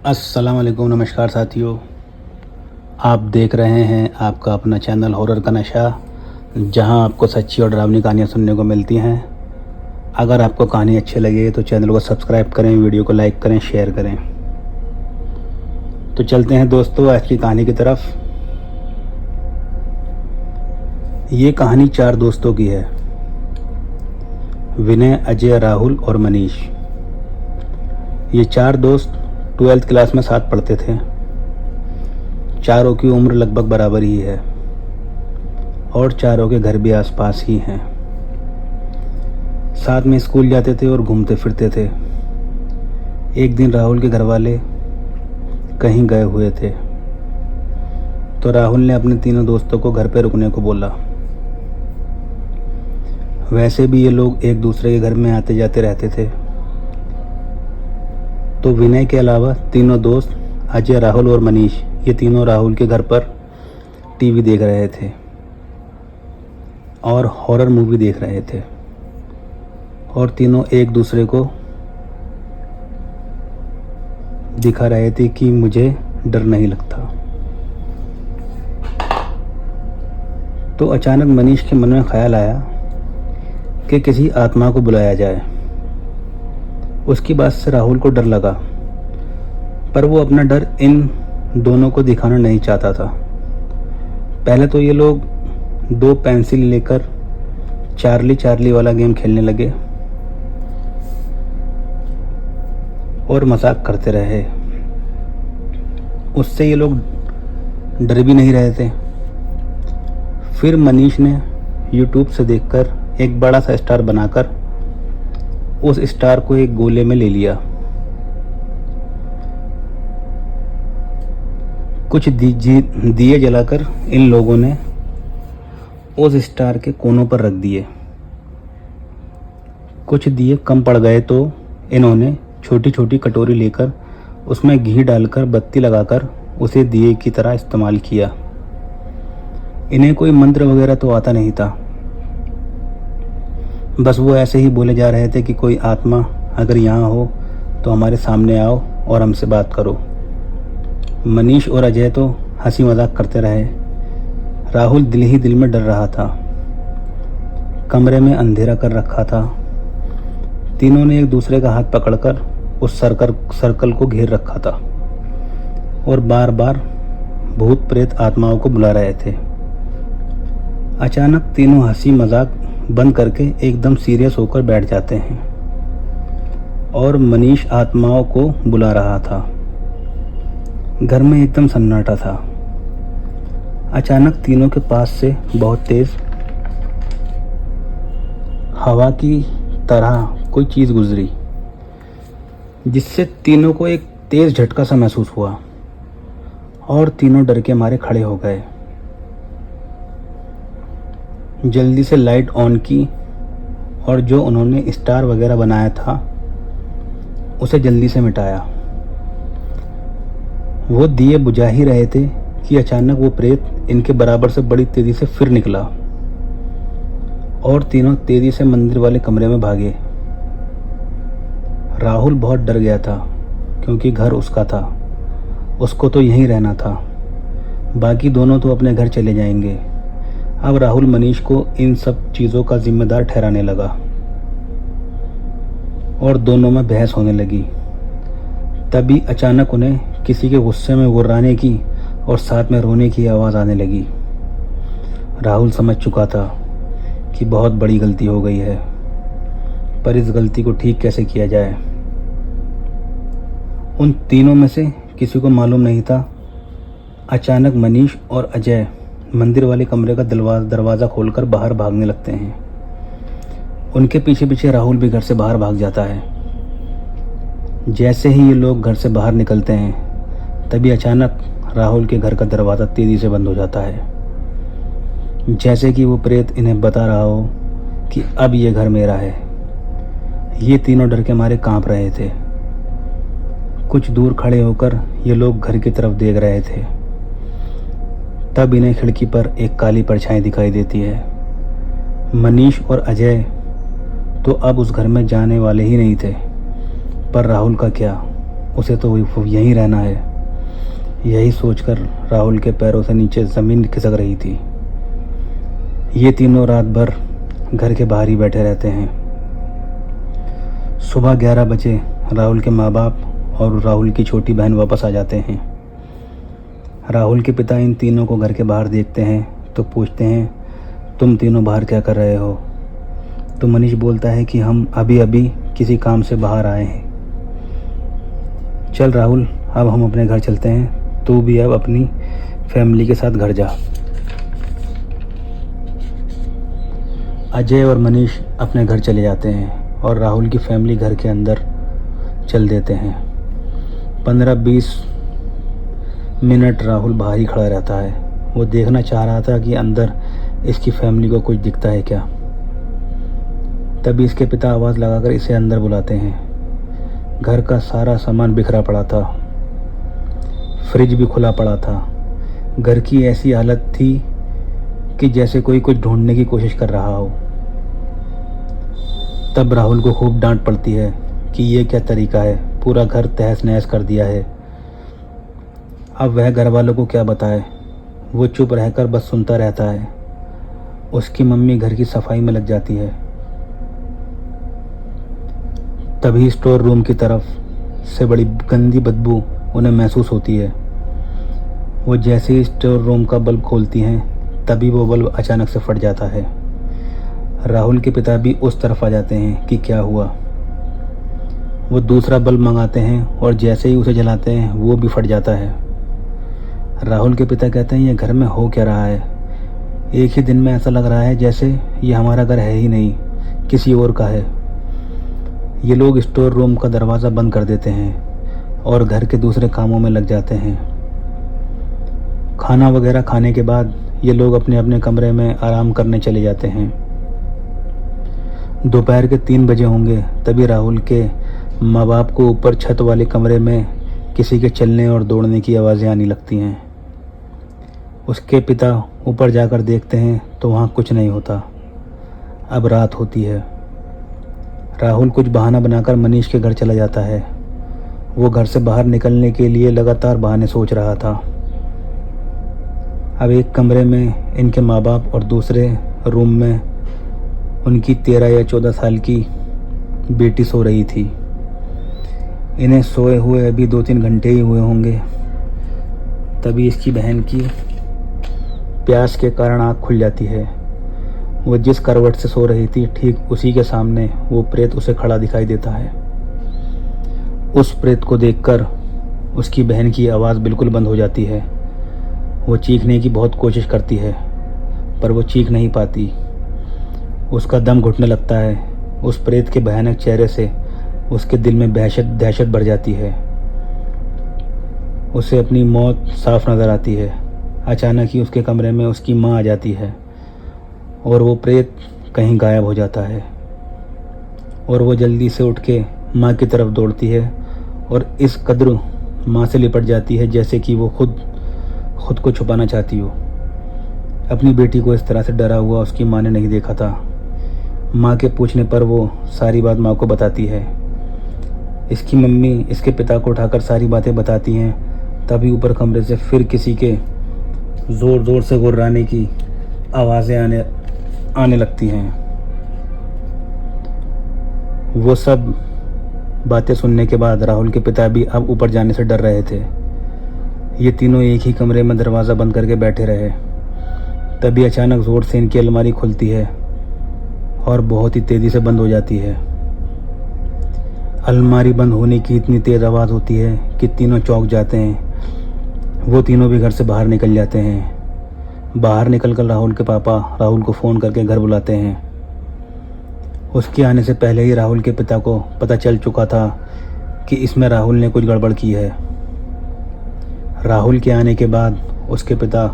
अस्सलाम वालेकुम, नमस्कार साथियों। आप देख रहे हैं आपका अपना चैनल हॉरर का नशा, जहां आपको सच्ची और डरावनी कहानियां सुनने को मिलती हैं। अगर आपको कहानी अच्छी लगे तो चैनल को सब्सक्राइब करें, वीडियो को लाइक करें, शेयर करें। तो चलते हैं दोस्तों आज की कहानी की तरफ। ये कहानी 4 दोस्तों की है, विनय, अजय, राहुल और मनीष। ये 4 दोस्त 12th क्लास में साथ पढ़ते थे। चारों की उम्र लगभग बराबर ही है और चारों के घर भी आसपास ही हैं। साथ में स्कूल जाते थे और घूमते फिरते थे। एक दिन राहुल के घर वाले कहीं गए हुए थे, तो राहुल ने अपने तीनों दोस्तों को घर पर रुकने को बोला। वैसे भी ये लोग एक दूसरे के घर में आते जाते रहते थे, तो विनय के अलावा तीनों दोस्त अजय, राहुल और मनीष, ये तीनों राहुल के घर पर टीवी देख रहे थे और हॉरर मूवी देख रहे थे, और तीनों एक दूसरे को दिखा रहे थे कि मुझे डर नहीं लगता। तो अचानक मनीष के मन में ख्याल आया कि किसी आत्मा को बुलाया जाए। उसकी बात से राहुल को डर लगा, पर वो अपना डर इन दोनों को दिखाना नहीं चाहता था। पहले तो ये लोग 2 पेंसिल लेकर चार्ली चार्ली वाला गेम खेलने लगे और मजाक करते रहे। उससे ये लोग डर भी नहीं रहे थे। फिर मनीष ने YouTube से देखकर एक बड़ा सा स्टार बनाकर उस स्टार को एक गोले में ले लिया। कुछ दिए जलाकर इन लोगों ने उस स्टार के कोनों पर रख दिए। कुछ दिए कम पड़ गए तो इन्होंने छोटी छोटी कटोरी लेकर उसमें घी डालकर बत्ती लगाकर उसे दिए की तरह इस्तेमाल किया। इन्हें कोई मंत्र वगैरह तो आता नहीं था, बस वो ऐसे ही बोले जा रहे थे कि कोई आत्मा अगर यहाँ हो तो हमारे सामने आओ और हमसे बात करो। मनीष और अजय तो हंसी मजाक करते रहे। राहुल दिल ही दिल में डर रहा था। कमरे में अंधेरा कर रखा था। तीनों ने एक दूसरे का हाथ पकड़कर उस सर्कल को घेर रखा था और बार बार भूत प्रेत आत्माओं को बुला रहे थे। अचानक तीनों हंसी मजाक बंद करके एकदम सीरियस होकर बैठ जाते हैं और मनीष आत्माओं को बुला रहा था। घर में एकदम सन्नाटा था। अचानक तीनों के पास से बहुत तेज हवा की तरह कोई चीज गुजरी, जिससे तीनों को एक तेज झटका सा महसूस हुआ और तीनों डर के मारे खड़े हो गए। जल्दी से लाइट ऑन की और जो उन्होंने स्टार वगैरह बनाया था उसे जल्दी से मिटाया। वो दिए बुझा ही रहे थे कि अचानक वो प्रेत इनके बराबर से बड़ी तेजी से फिर निकला और तीनों तेजी से मंदिर वाले कमरे में भागे। राहुल बहुत डर गया था क्योंकि घर उसका था, उसको तो यहीं रहना था। बाकी दोनों तो अपने घर चले जाएंगे। अब राहुल मनीष को इन सब चीज़ों का जिम्मेदार ठहराने लगा और दोनों में बहस होने लगी। तभी अचानक उन्हें किसी के गुस्से में गुर्राने की और साथ में रोने की आवाज़ आने लगी। राहुल समझ चुका था कि बहुत बड़ी गलती हो गई है, पर इस गलती को ठीक कैसे किया जाए। उन तीनों में से किसी को मालूम नहीं था। अचानक मनीष और अजय मंदिर वाले कमरे का दरवाज़ा खोलकर बाहर भागने लगते हैं। उनके पीछे पीछे राहुल भी घर से बाहर भाग जाता है। जैसे ही ये लोग घर से बाहर निकलते हैं, तभी अचानक राहुल के घर का दरवाज़ा तेज़ी से बंद हो जाता है, जैसे कि वो प्रेत इन्हें बता रहा हो कि अब ये घर मेरा है। ये तीनों डर के मारे कांप रहे थे। कुछ दूर खड़े होकर ये लोग घर की तरफ देख रहे थे। तब इन्हें खिड़की पर एक काली परछाई दिखाई देती है। मनीष और अजय तो अब उस घर में जाने वाले ही नहीं थे, पर राहुल का क्या, उसे तो यहीं रहना है। यही सोचकर राहुल के पैरों से नीचे ज़मीन खिसक रही थी। ये तीनों रात भर घर के बाहर ही बैठे रहते हैं। सुबह 11 बजे राहुल के माँ बाप और राहुल की छोटी बहन वापस आ जाते हैं। राहुल के पिता इन तीनों को घर के बाहर देखते हैं तो पूछते हैं, तुम तीनों बाहर क्या कर रहे हो? तो मनीष बोलता है कि हम अभी अभी किसी काम से बाहर आए हैं। चल राहुल, अब हम अपने घर चलते हैं, तू भी अब अपनी फैमिली के साथ घर जा। अजय और मनीष अपने घर चले जाते हैं और राहुल की फैमिली घर के अंदर चल देते हैं। 15-20 मिनट राहुल बाहर ही खड़ा रहता है। वो देखना चाह रहा था कि अंदर इसकी फैमिली को कुछ दिखता है क्या। तभी इसके पिता आवाज़ लगाकर इसे अंदर बुलाते हैं। घर का सारा सामान बिखरा पड़ा था, फ्रिज भी खुला पड़ा था। घर की ऐसी हालत थी कि जैसे कोई कुछ ढूंढने की कोशिश कर रहा हो। तब राहुल को खूब डांट पड़ती है कि ये क्या तरीका है, पूरा घर तहस नहस कर दिया है। अब वह घर वालों को क्या बताए। वो चुप रहकर बस सुनता रहता है। उसकी मम्मी घर की सफाई में लग जाती है। तभी स्टोर रूम की तरफ से बड़ी गंदी बदबू उन्हें महसूस होती है। वो जैसे ही स्टोर रूम का बल्ब खोलती हैं तभी वो बल्ब अचानक से फट जाता है। राहुल के पिता भी उस तरफ आ जाते हैं कि क्या हुआ। वो दूसरा बल्ब मंगाते हैं और जैसे ही उसे जलाते हैं वो भी फट जाता है। राहुल के पिता कहते हैं, ये घर में हो क्या रहा है? एक ही दिन में ऐसा लग रहा है जैसे ये हमारा घर है ही नहीं, किसी और का है। ये लोग स्टोर रूम का दरवाज़ा बंद कर देते हैं और घर के दूसरे कामों में लग जाते हैं। खाना वगैरह खाने के बाद ये लोग अपने अपने कमरे में आराम करने चले जाते हैं। दोपहर के 3 बजे होंगे तभी राहुल के माँ बाप को ऊपर छत वाले कमरे में किसी के चलने और दौड़ने की आवाज़ें आने लगती हैं। उसके पिता ऊपर जाकर देखते हैं तो वहाँ कुछ नहीं होता। अब रात होती है। राहुल कुछ बहाना बनाकर मनीष के घर चला जाता है। वो घर से बाहर निकलने के लिए लगातार बहाने सोच रहा था। अब एक कमरे में इनके माँ बाप और दूसरे रूम में उनकी 13 या 14 साल की बेटी सो रही थी। इन्हें सोए हुए अभी 2-3 घंटे ही हुए होंगे। तभी इसकी बहन की प्यास के कारण आँख खुल जाती है। वो जिस करवट से सो रही थी ठीक उसी के सामने वो प्रेत उसे खड़ा दिखाई देता है। उस प्रेत को देखकर उसकी बहन की आवाज़ बिल्कुल बंद हो जाती है। वो चीखने की बहुत कोशिश करती है पर वो चीख नहीं पाती। उसका दम घुटने लगता है। उस प्रेत के भयानक चेहरे से उसके दिल में दहशत भर जाती है। उसे अपनी मौत साफ नज़र आती है। अचानक ही उसके कमरे में उसकी माँ आ जाती है और वो प्रेत कहीं गायब हो जाता है और वो जल्दी से उठ के माँ की तरफ दौड़ती है और इस कदर माँ से लिपट जाती है जैसे कि वो खुद को छुपाना चाहती हो। अपनी बेटी को इस तरह से डरा हुआ उसकी माँ ने नहीं देखा था। माँ के पूछने पर वो सारी बात माँ को बताती है। इसकी मम्मी इसके पिता को उठाकर सारी बातें बताती हैं। तभी ऊपर कमरे से फिर किसी के ज़ोर ज़ोर से गुर्राने की आवाज़ें आने लगती हैं। वो सब बातें सुनने के बाद राहुल के पिता भी अब ऊपर जाने से डर रहे थे। ये तीनों एक ही कमरे में दरवाज़ा बंद करके बैठे रहे। तभी अचानक ज़ोर से इनकी अलमारी खुलती है और बहुत ही तेज़ी से बंद हो जाती है। अलमारी बंद होने की इतनी तेज़ आवाज़ होती है कि तीनों चौंक जाते हैं। वो तीनों भी घर से बाहर निकल जाते हैं। बाहर निकलकर राहुल के पापा राहुल को फ़ोन करके घर बुलाते हैं। उसके आने से पहले ही राहुल के पिता को पता चल चुका था कि इसमें राहुल ने कुछ गड़बड़ की है। राहुल के आने के बाद उसके पिता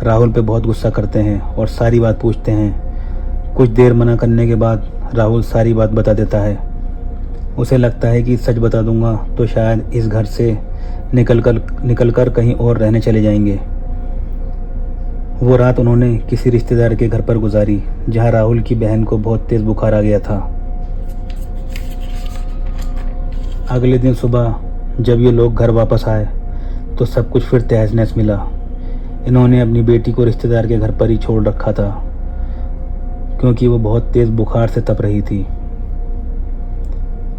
राहुल पे बहुत गुस्सा करते हैं और सारी बात पूछते हैं। कुछ देर मना करने के बाद राहुल सारी बात बता देता है। उसे लगता है कि सच बता दूंगा तो शायद इस घर से निकलकर कहीं और रहने चले जाएंगे। वो रात उन्होंने किसी रिश्तेदार के घर पर गुजारी जहां राहुल की बहन को बहुत तेज़ बुखार आ गया था। अगले दिन सुबह जब ये लोग घर वापस आए तो सब कुछ फिर तहस नहस मिला। इन्होंने अपनी बेटी को रिश्तेदार के घर पर ही छोड़ रखा था क्योंकि वो बहुत तेज़ बुखार से तप रही थी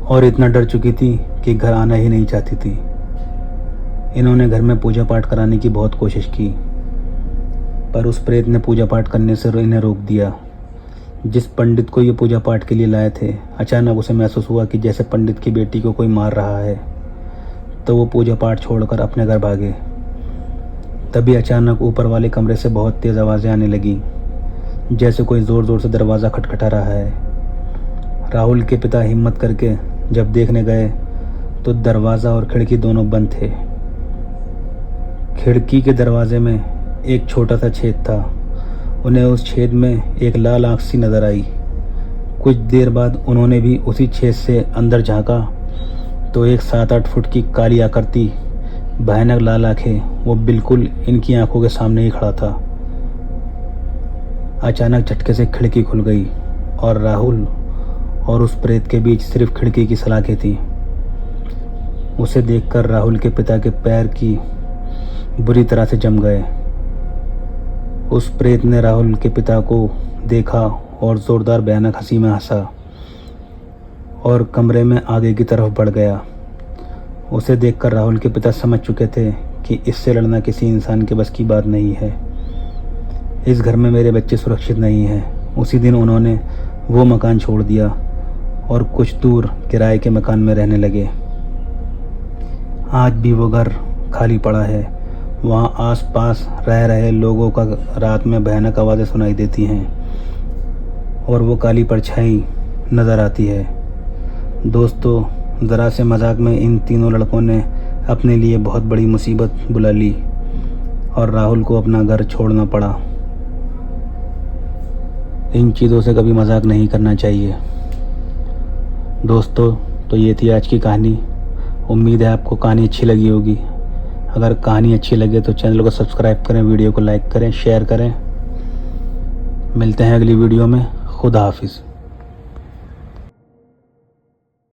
और इतना डर चुकी थी कि घर आना ही नहीं चाहती थी। इन्होंने घर में पूजा पाठ कराने की बहुत कोशिश की पर उस प्रेत ने पूजा पाठ करने से इन्हें रोक दिया। जिस पंडित को ये पूजा पाठ के लिए लाए थे, अचानक उसे महसूस हुआ कि जैसे पंडित की बेटी को कोई मार रहा है, तो वो पूजा पाठ छोड़कर अपने घर भागे। तभी अचानक ऊपर वाले कमरे से बहुत तेज़ आवाज़ें आने लगी, जैसे कोई ज़ोर ज़ोर से दरवाज़ा खटखटा रहा है। राहुल के पिता हिम्मत करके जब देखने गए तो दरवाज़ा और खिड़की दोनों बंद थे। खिड़की के दरवाजे में एक छोटा सा छेद था। उन्हें उस छेद में एक लाल आँख सी नज़र आई। कुछ देर बाद उन्होंने भी उसी छेद से अंदर झांका तो एक 7-8 फुट की काली आकृति, भयानक लाल आँखें, वो बिल्कुल इनकी आंखों के सामने ही खड़ा था। अचानक झटके से खिड़की खुल गई और राहुल और उस प्रेत के बीच सिर्फ खिड़की की सलाखें थी। उसे देखकर राहुल के पिता के पैर की बुरी तरह से जम गए। उस प्रेत ने राहुल के पिता को देखा और ज़ोरदार भयानक हंसी में हंसा और कमरे में आगे की तरफ बढ़ गया। उसे देखकर राहुल के पिता समझ चुके थे कि इससे लड़ना किसी इंसान के बस की बात नहीं है। इस घर में मेरे बच्चे सुरक्षित नहीं हैं। उसी दिन उन्होंने वो मकान छोड़ दिया और कुछ दूर किराए के मकान में रहने लगे। आज भी वो घर खाली पड़ा है। वहाँ आस-पास रह रहे लोगों का रात में भयानक आवाज़ें सुनाई देती हैं और वो काली परछाई नज़र आती है। दोस्तों, ज़रा से मजाक में इन तीनों लड़कों ने अपने लिए बहुत बड़ी मुसीबत बुला ली और राहुल को अपना घर छोड़ना पड़ा। इन चीज़ों से कभी मजाक नहीं करना चाहिए। दोस्तों, तो ये थी आज की कहानी। उम्मीद है आपको कहानी अच्छी लगी होगी। अगर कहानी अच्छी लगे तो चैनल को सब्सक्राइब करें, वीडियो को लाइक करें, शेयर करें। मिलते हैं अगली वीडियो में। खुदा हाफिज़।